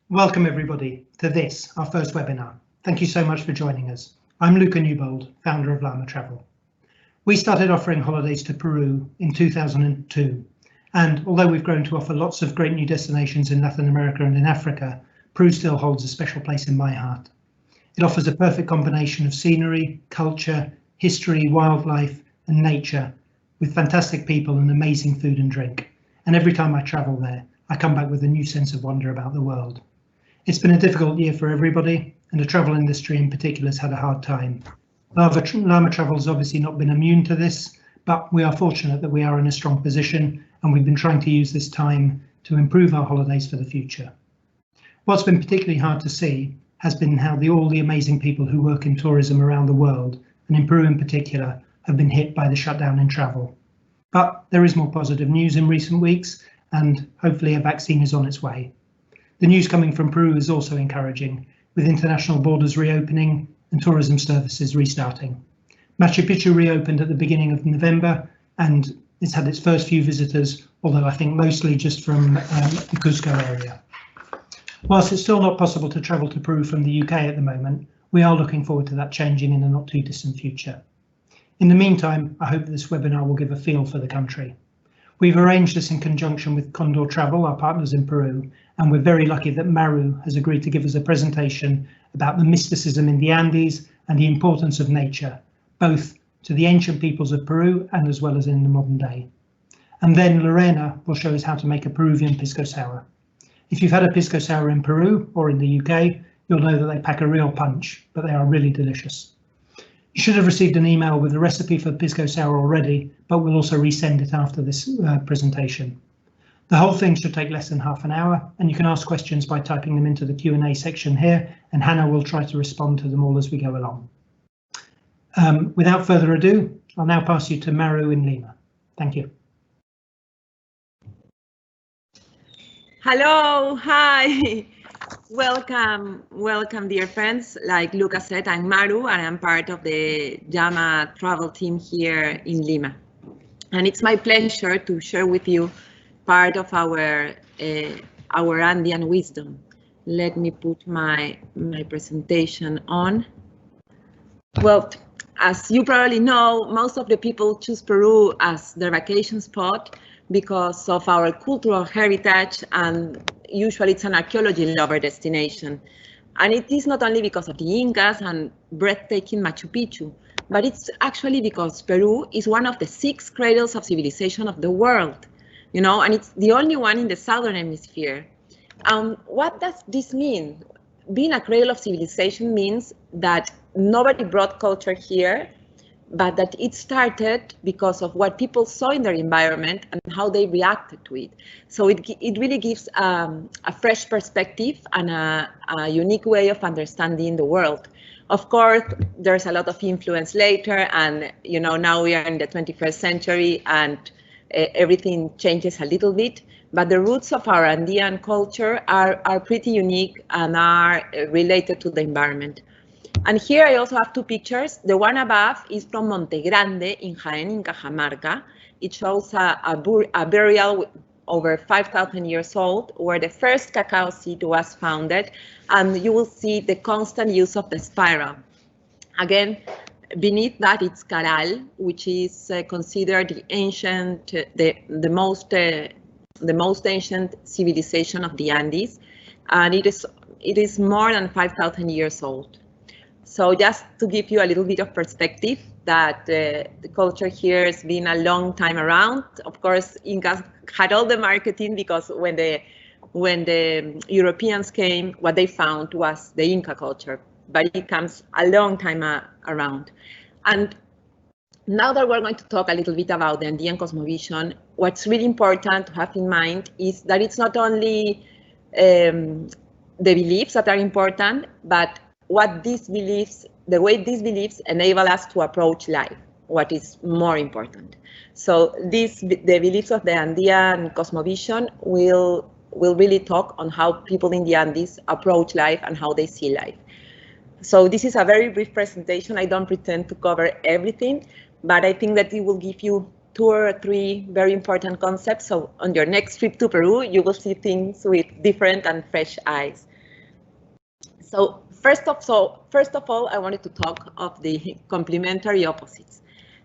Welcome everybody to this, our first webinar. Thank you so much for joining us. I'm Luca Newbold, founder of Llama Travel. We started offering holidays to Peru in 2002, and although we've grown to offer lots of great new destinations in Latin America and in Africa, Peru still holds a special place in my heart. It offers a perfect combination of scenery, culture, history, wildlife and nature, with fantastic people and amazing food and drink. And every time I travel there, I come back with a new sense of wonder about the world. It's been a difficult year for everybody, and the travel industry in particular has had a hard time. Llama Travel has obviously not been immune to this, but we are fortunate that we are in a strong position, and we've been trying to use this time to improve our holidays for the future. What's been particularly hard to see has been how all the amazing people who work in tourism around the world, and in Peru in particular, have been hit by the shutdown in travel. But there is more positive news in recent weeks, and hopefully a vaccine is on its way. The news coming from Peru is also encouraging, with international borders reopening and tourism services restarting. Machu Picchu reopened at the beginning of November, and it's had its first few visitors, although I think mostly just from the Cusco area. Whilst it's still not possible to travel to Peru from the UK at the moment, we are looking forward to that changing in the not too distant future. In the meantime, I hope this webinar will give a feel for the country. We've arranged this in conjunction with Condor Travel, our partners in Peru, and we're very lucky that Maru has agreed to give us a presentation about the mysticism in the Andes and the importance of nature, both to the ancient peoples of Peru and as well as in the modern day. And then Lorena will show us how to make a Peruvian Pisco Sour. If you've had a Pisco Sour in Peru or in the UK, you'll know that they pack a real punch, but they are really delicious. You should have received an email with a recipe for Pisco Sour already, but we'll also resend it after this presentation. The whole thing should take less than half an hour, and you can ask questions by typing them into the Q&A section here, and Hannah will try to respond to them all as we go along. Without further ado, I'll now pass you to Maru in Lima. Thank you. Hello, hi. Welcome, dear friends. Like Luca said, I'm Maru and I'm part of the Llama Travel team here in Lima. And it's my pleasure to share with you part of our Andean wisdom. Let me put my presentation on. Well, as you probably know, most of the people choose Peru as their vacation spot because of our cultural heritage, and usually it's an archaeology lover destination. And it is not only because of the Incas and breathtaking Machu Picchu, but it's actually because Peru is one of the 6 cradles of civilization of the world, you know, and it's the only one in the southern hemisphere. What does this mean? Being a cradle of civilization means that nobody brought culture here, but that it started because of what people saw in their environment and how they reacted to it. So it really gives a fresh perspective and a unique way of understanding the world. Of course, there's a lot of influence later, and you know, now we are in the 21st century and everything changes a little bit, but the roots of our Andean culture are pretty unique and are related to the environment. And here I also have 2 pictures. The one above is from Monte Grande in Jaén, in Cajamarca. It shows a burial over 5,000 years old, where the first cacao seed was founded, and you will see the constant use of the spiral. Again, beneath that it's Caral, which is considered the ancient, the most ancient civilization of the Andes, and it is more than 5,000 years old. So just to give you a little bit of perspective that the culture here has been a long time around. Of course, Incas had all the marketing because when the Europeans came, what they found was the Inca culture, but it comes a long time around. And now that we're going to talk a little bit about the Andean cosmovision, what's really important to have in mind is that it's not only the beliefs that are important, but what these beliefs, the way these beliefs enable us to approach life, what is more important. So the beliefs of the Andean cosmovision will really talk on how people in the Andes approach life and how they see life. So this is a very brief presentation. I don't pretend to cover everything, but I think that it will give you 2 or 3 very important concepts. So on your next trip to Peru, you will see things with different and fresh eyes. So first of all, I wanted to talk of the complementary opposites.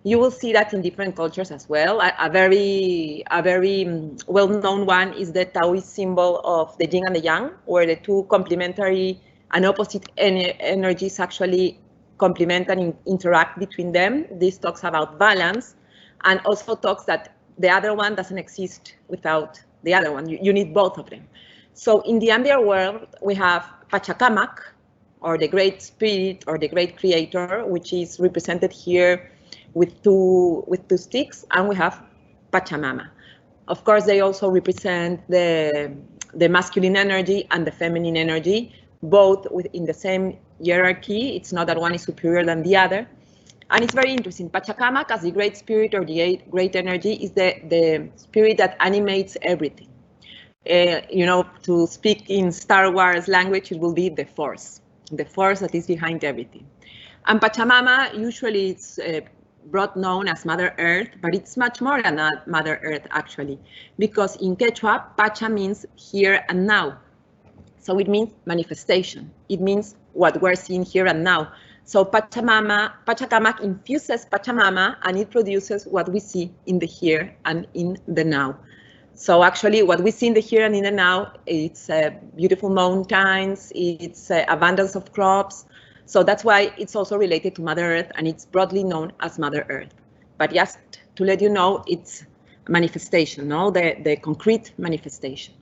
You will see that in different cultures as well. A very well-known one is the Taoist symbol of the yin and the yang, where the two complementary and opposite energies actually complement and interact between them. This talks about balance, and also talks that the other one doesn't exist without the other one. You need both of them. So in the Andean world, we have Pachacamac, or the great spirit, or the great creator, which is represented here with two sticks, and we have Pachamama. Of course, they also represent the masculine energy and the feminine energy, both within the same hierarchy. It's not that one is superior than the other. And it's very interesting. Pachacamac, as the great spirit or the great energy, is the spirit that animates everything. You know, to speak in Star Wars language, it will be the force that is behind everything. And Pachamama, usually it's brought known as Mother Earth, but it's much more than Mother Earth actually, because in Quechua, Pacha means here and now. So it means manifestation. It means what we're seeing here and now. So Pachacamac infuses Pachamama, and it produces what we see in the here and in the now. So actually what we see in the here and in the now, it's beautiful mountains, it's abundance of crops. So that's why it's also related to Mother Earth, and it's broadly known as Mother Earth. But just to let you know, it's manifestation, no? The concrete manifestation.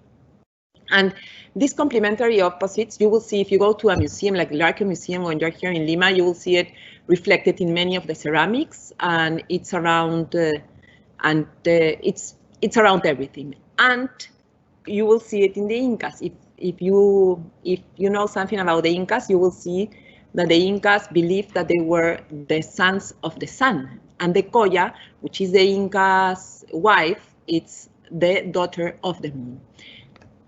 And these complementary opposites, you will see if you go to a museum like the Larkin Museum when you're here in Lima, you will see it reflected in many of the ceramics, and it's around it's around everything. And you will see it in the Incas. If you know something about the Incas, you will see that the Incas believed that they were the sons of the sun, and the Coya, which is the Inca's wife, it's the daughter of the moon.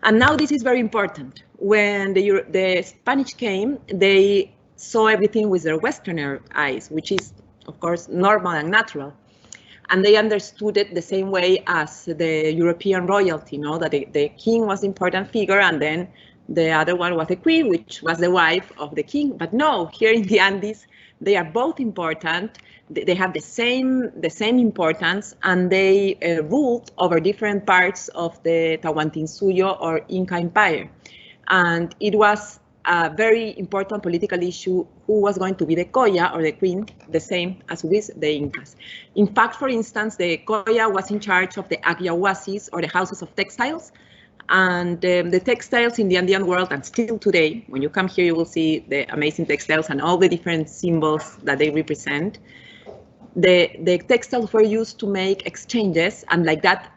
And now this is very important. When the Spanish came, they saw everything with their Westerner eyes, which is, of course, normal and natural. And they understood it the same way as the European royalty, no? That the king was the important figure, and then the other one was the queen, which was the wife of the king. But no, here in the Andes, they are both important. They have the same importance, and they ruled over different parts of the Tahuantinsuyo or Inca Empire. And it was a very important political issue who was going to be the Coya or the queen, the same as with the Incas. In fact, for instance, the Coya was in charge of the Agyawasis, or the houses of textiles. And the textiles in the Andean world, and still today, when you come here, you will see the amazing textiles and all the different symbols that they represent. The textiles were used to make exchanges, and like that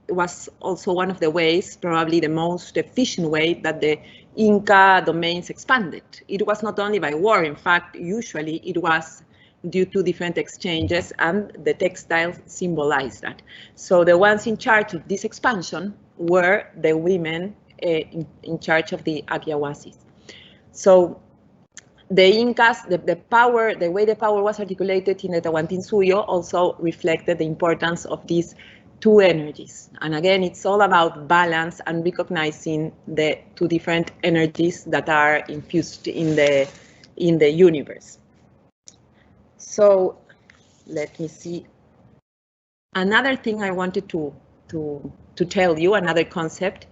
was also one of the ways, probably the most efficient way, that the Inca domains expanded. It was not only by war, in fact, usually it was due to different exchanges, and the textiles symbolize that. So the ones in charge of this expansion were the women in charge of the Agyawasis. So the Incas, the way the power was articulated in the Tahuantinsuyo also reflected the importance of these two energies. And again, it's all about balance and recognizing the two different energies that are infused in the universe. So let me see. Another thing I wanted to tell you, another concept,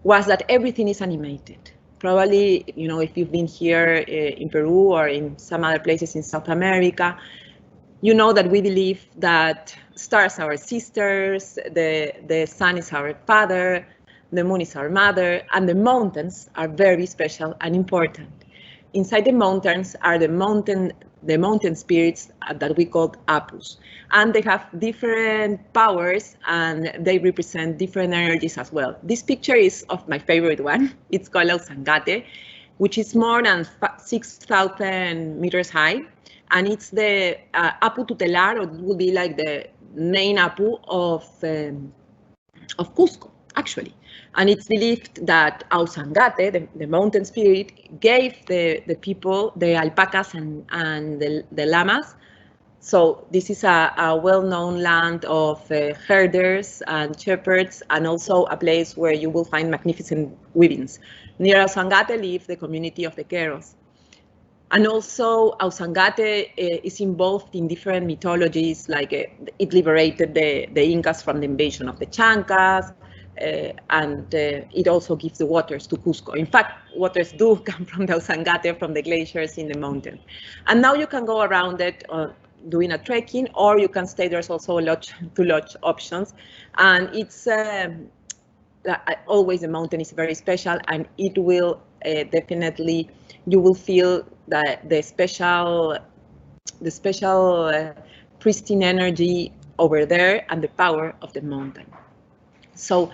was that everything is animated. Probably, you know, if you've been here in Peru or in some other places in South America, you know that we believe that stars are our sisters, the sun is our father, the moon is our mother, and the mountains are very special and important. Inside the mountains are the mountain spirits that we call apus, and they have different powers, and they represent different energies as well. This picture is of my favorite one. It's called Ausangate, which is more than 6,000 meters high, and it's the apu tutelar, or it will be like the main apu of Cusco, actually. And it's believed that Ausangate, the mountain spirit, gave the people, the alpacas and the llamas, So this is a well-known land of herders and shepherds, and also a place where you will find magnificent weavings. Near Ausangate live the community of the Queros. And also Ausangate is involved in different mythologies, like it liberated the Incas from the invasion of the Chancas, and it also gives the waters to Cusco. In fact, waters do come from the Ausangate, from the glaciers in the mountain. And now you can go around it doing a trekking, or you can stay. There's also two lodge options. And it's always the mountain is very special, and it will definitely, you will feel that the special pristine energy over there and the power of the mountain. So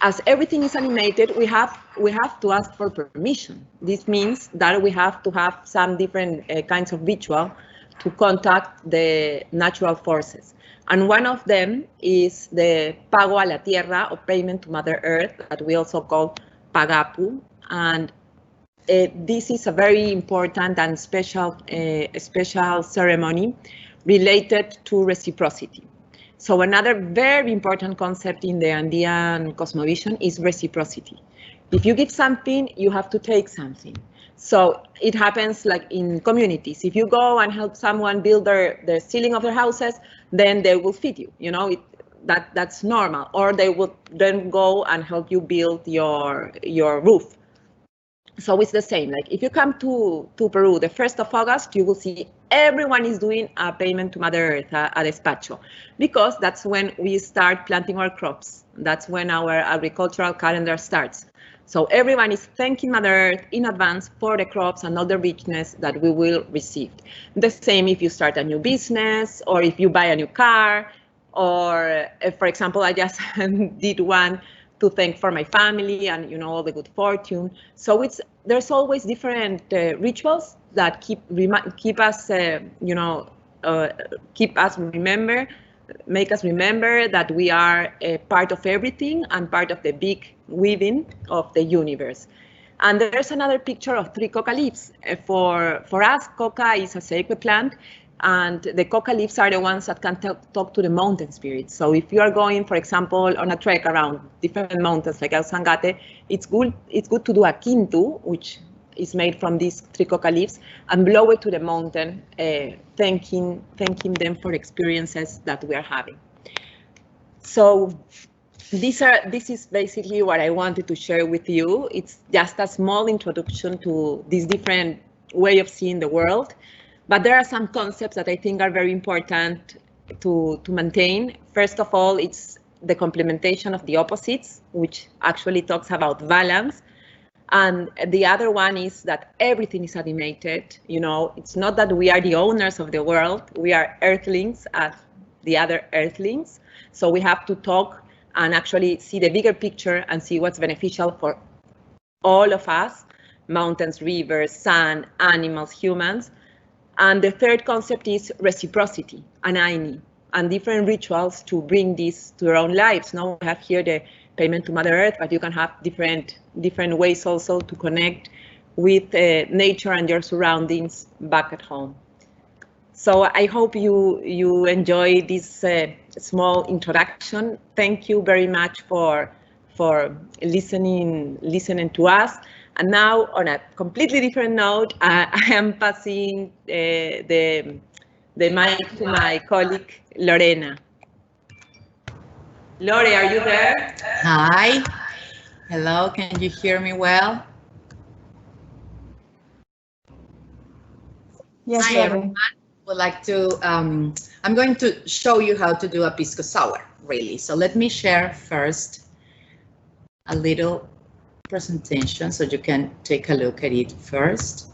as everything is animated, we have to ask for permission. This means that we have to have some different kinds of ritual to contact the natural forces. And one of them is the pago a la tierra, or payment to Mother Earth, that we also call pagapu. And this is a very important and special ceremony related to reciprocity. So another very important concept in the Andean cosmovision is reciprocity. If you give something, you have to take something. So it happens like in communities. If you go and help someone build the ceiling of their houses, then they will feed you. You know, that's normal. Or they would then go and help you build your roof. So it's the same. Like if you come to Peru the 1st of August, you will see everyone is doing a payment to Mother Earth, a despacho, because that's when we start planting our crops. That's when our agricultural calendar starts. So everyone is thanking Mother Earth in advance for the crops and all the richness that we will receive. The same if you start a new business, or if you buy a new car, or for example, I just did one to thank for my family and, you know, all the good fortune. So there's always different rituals that keep us, make us remember that we are a part of everything and part of the big weaving of the universe. And there's another picture of 3 coca leaves. For us, coca is a sacred plant, and the coca leaves are the ones that can talk to the mountain spirits. So if you are going, for example, on a trek around different mountains like Ausangate, it's good to do a quintu, which is made from these 3 coca leaves, and blow it to the mountain, thanking them for experiences that we are having. So this is basically what I wanted to share with you. It's just a small introduction to this different way of seeing the world. But there are some concepts that I think are very important to maintain. First of all, it's the complementation of the opposites, which actually talks about balance. And the other one is that everything is animated. You know, it's not that we are the owners of the world. We are earthlings as the other earthlings. So we have to talk and actually see the bigger picture and see what's beneficial for all of us, mountains, rivers, sun, animals, humans. And the third concept is reciprocity, anaini, and different rituals to bring this to your own lives. Now we have here the payment to Mother Earth, but you can have different ways also to connect with nature and your surroundings back at home. So I hope you enjoy this small introduction. Thank you very much for listening to us. And now, on a completely different note, I am passing the mic to my colleague, Lorena. Lore, are you there? Hi. Hello, can you hear me well? Yes, Hi, Lore. everyone. Would like to, I'm going to show you how to do a pisco sour, really. So let me share first a little presentation so you can take a look at it first.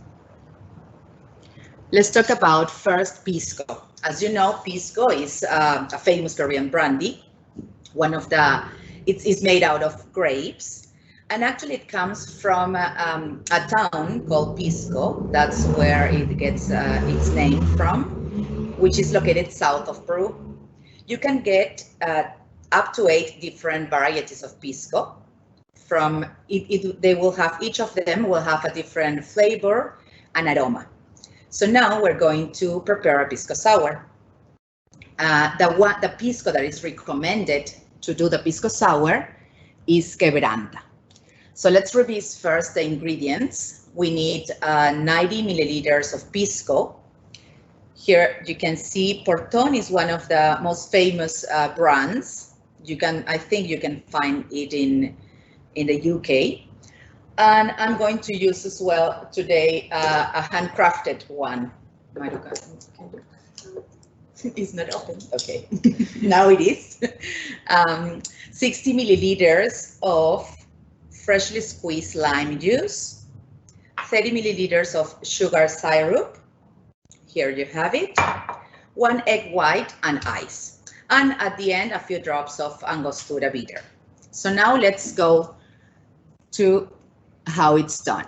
Let's talk about first pisco. As you know, pisco is a famous Korean brandy. One of the, it is made out of grapes, and actually it comes from a town called Pisco. That's where it gets its name from, which is located south of Peru. You can get up to 8 different varieties of pisco. From they will have, each of them will have a different flavor and aroma. So now we're going to prepare a pisco sour. The pisco that is recommended to do the pisco sour is quebranta. So let's review first the ingredients. We need 90 milliliters of pisco. Here you can see Porton is one of the most famous brands. I think you can find it in the UK. And I'm going to use as well today a handcrafted one. It's not open. Okay, now it is. 60 milliliters of freshly squeezed lime juice, 30 milliliters of sugar syrup. Here you have it. 1 egg white and ice. And at the end, a few drops of Angostura bitter. So now let's go to how it's done.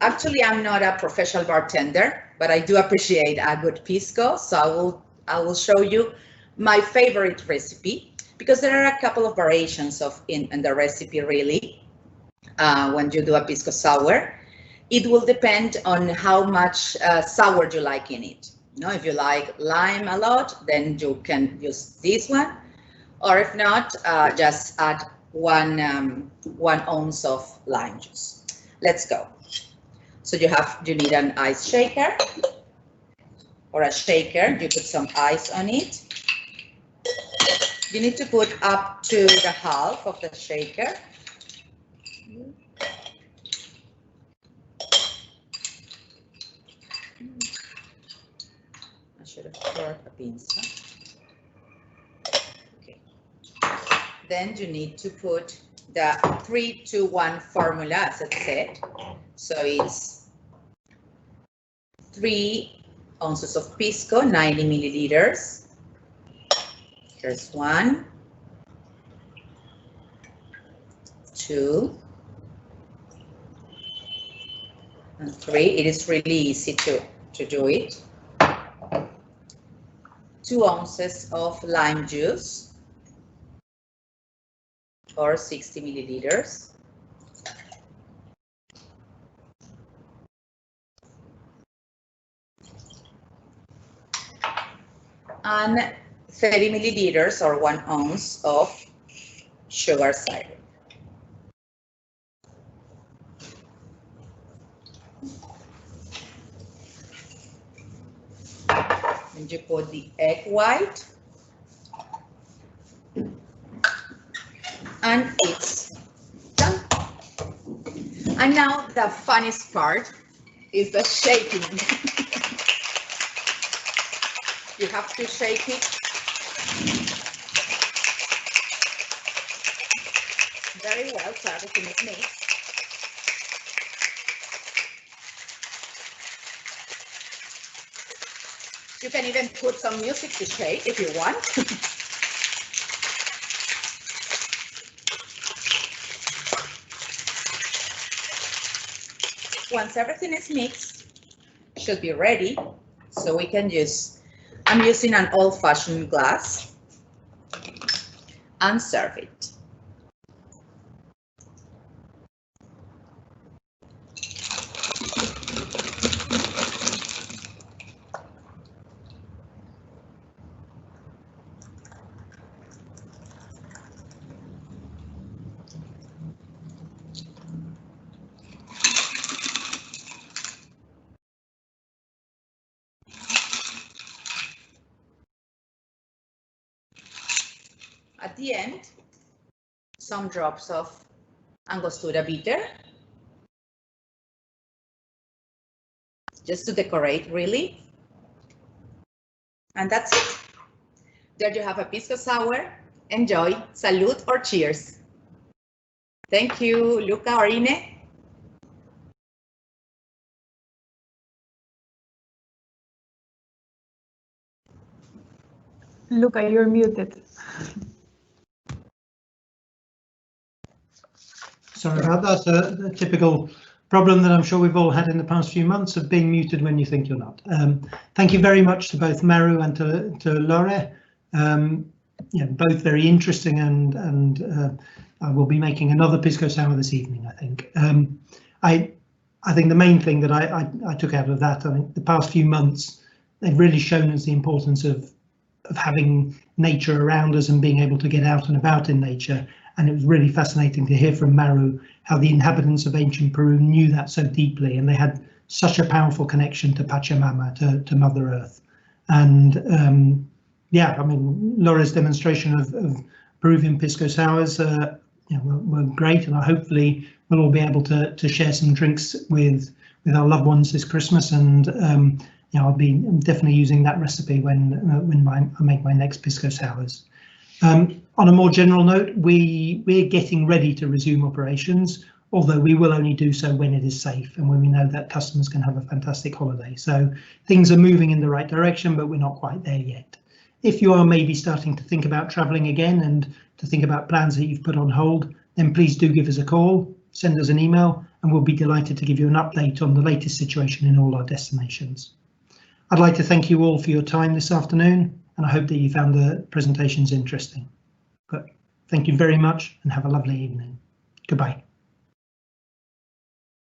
Actually, I'm not a professional bartender, but I do appreciate a good pisco. So I will show you my favorite recipe, because there are a couple of variations in the recipe really. When you do a pisco sour, it will depend on how much sour you like in it. If you like lime a lot, then you can use this one, or if not, just add one ounce of lime juice. Let's go. So you need an ice shaker or a shaker. You put some ice on it. You need to put up to the half of the shaker. I should have poured a pinza. Okay. Then you need to put the 3-2-1 formula, as it said. So it's 3 ounces of pisco, 90 milliliters. Here's 1, 2, and 3. It is really easy to do it. 2 ounces of lime juice, or 60 milliliters. And 30 milliliters or 1 ounce of sugar syrup. And you put the egg white, and it's done. And now the funniest part is the shaking. You have to shake it very well so everything is mixed. You can even put some music to shake if you want. Once everything is mixed, it should be ready. So we can use, I'm using an old-fashioned glass, and serve it. At the end, some drops of Angostura bitter, just to decorate really. And that's it. There you have a pisco sour. Enjoy. Salud or cheers. Thank you, Luca or Ine. Luca, you're muted. Sorry about that. A typical problem that I'm sure we've all had in the past few months of being muted when you think you're not. Thank you very much to both Maru and to Lore. Both very interesting, and I will be making another pisco sour this evening, I think. I think the main thing that I took out of that, I think the past few months, they've really shown us the importance of having nature around us and being able to get out and about in nature. And it was really fascinating to hear from Maru how the inhabitants of ancient Peru knew that so deeply, and they had such a powerful connection to Pachamama, to Mother Earth. And yeah, I mean, Laura's demonstration of Peruvian Pisco Sours were great, and hopefully we'll all be able to share some drinks with our loved ones this Christmas. And I'll be definitely using that recipe when I make my next Pisco Sours. On a more general note, we're getting ready to resume operations, although we will only do so when it is safe and when we know that customers can have a fantastic holiday. So things are moving in the right direction, but we're not quite there yet. If you are maybe starting to think about traveling again and to think about plans that you've put on hold, then please do give us a call, send us an email, and we'll be delighted to give you an update on the latest situation in all our destinations. I'd like to thank you all for your time this afternoon, and I hope that you found the presentations interesting. But thank you very much and have a lovely evening. Goodbye.